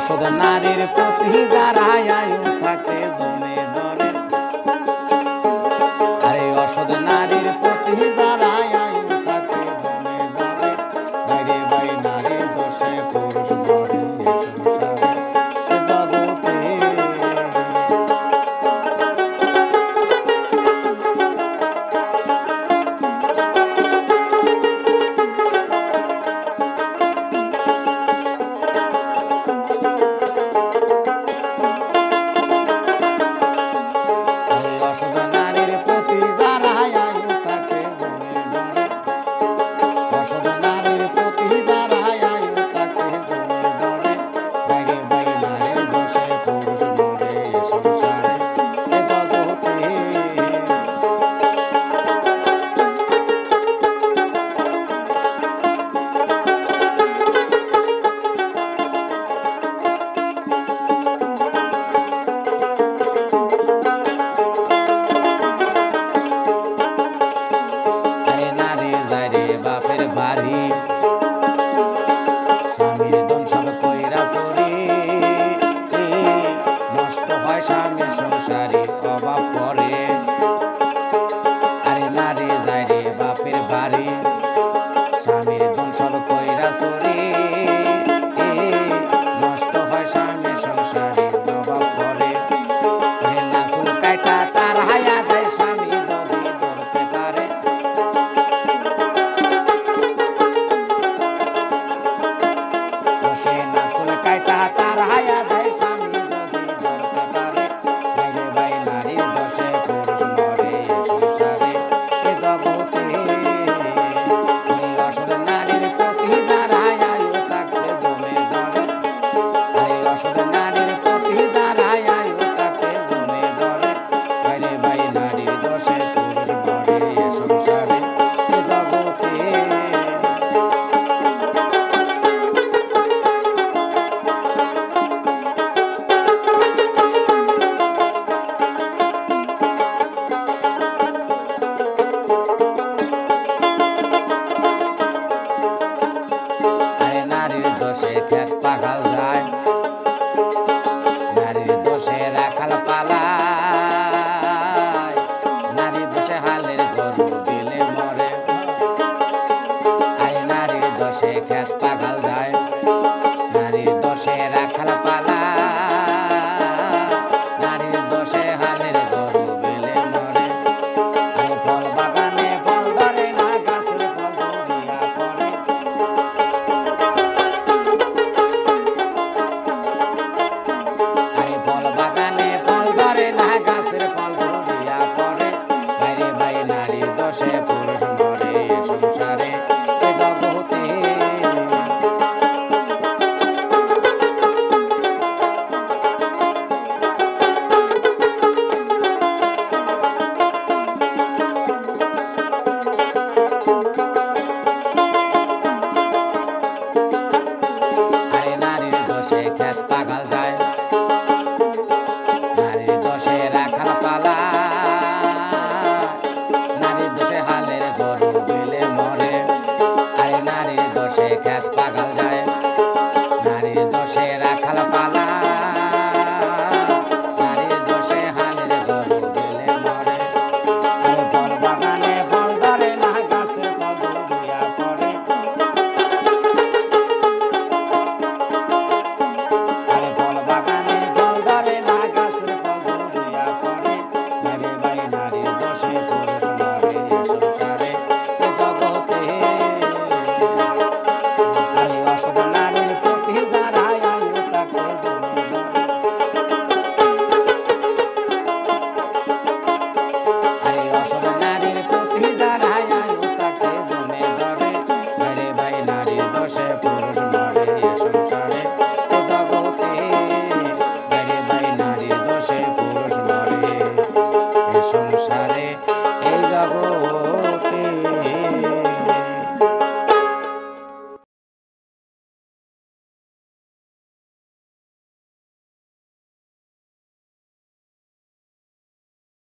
অসদ নারীর প্রতি যারা আয়ু থাকে জমে ধরে আরে অসদ নারীর প্রতি যারা আয়ু থাকে জমে ধরে বাইরে বাই নারীর দোষে পুরুষ মরে বাপের বাড়ি স্বামীর দম সব কইরা চুরি নষ্ট হয় স্বামীর সংসারে অভাব পড়ে আরে নারী যায় রে বাপের বাড়ি স্বামীর দম সব কইরা চুরি নষ্ট হয় স্বামীর সংসারে অভাব পড়ে নাচুর কাইটা তার হায়া যায় স্বামী যদি ধরতে পারে তার হায়া দেয় স্বামী যদি ধরতে পারে বাইরে বাই নারীর দোষে পুরুষ মরে সংসারে এ জগতে অসদ নারীর প্রতি দাঁড়ায় আয়ু থাকতে জমে ধরে অসদ নারীর প্রতি দাঁড়ায় আয়ু থাকতে জমে ধরে বাইরে বাই নারীর দোষে পুরুষ মরে সংসারে এ জগতে নারীর দোষে খেত পাখাল যায় নারীর দোষে রাখাল পালায় নারীর দোষে হালের গরু বিলে মরে আরে নারীর দোষে খেত পাখাল যায় নারীর দোষে রাখাল পালায় নারীর দোষে হালের গরু বিলে মরে আরে ফল বাগানে ফল ধরে না গাছের ফল ধরিয়া পড়ে ফল বাগানে ফল ধরে না গাছের ফল ধরিয়া পড়ে বাইরে বাই নারীর দোষে পুরুষ মরে সংসারে এ জগতে আরে নারীর দোষে খেত পাগল যায় নারীর দোষে রাখাল পালা নারীর দোষে হালের গরু বিলে মরে আরে নারীর দোষে খেত পাগল যায় নারীর দোষে রাখাল পালা নারীর দোষে হালের গরু বিলে মরে আরে ফল বাগানে ফল ধরে না গাছে ফল ধরিয়া পড়ে আরে ফল বাগানে ফল ধরে না গাছের ফল ধরিয়া পড়ে বাইরে বাই নারীর দোষে পুরুষ মরে সংসারে এ জগতে আরে অসদ নারীর প্রতি যারা আয়ু থাকতে জমে ধরে আরে অসদ নারীর প্রতি যারা আয়ু থাকতে জমে ধরে বাইরে বাই নারীর দোষে পুরুষ মরে সংসারে এ জগতে বাইরে বাই নারীর দোষে পুরুষ মরে সংসারে এই জগৎ।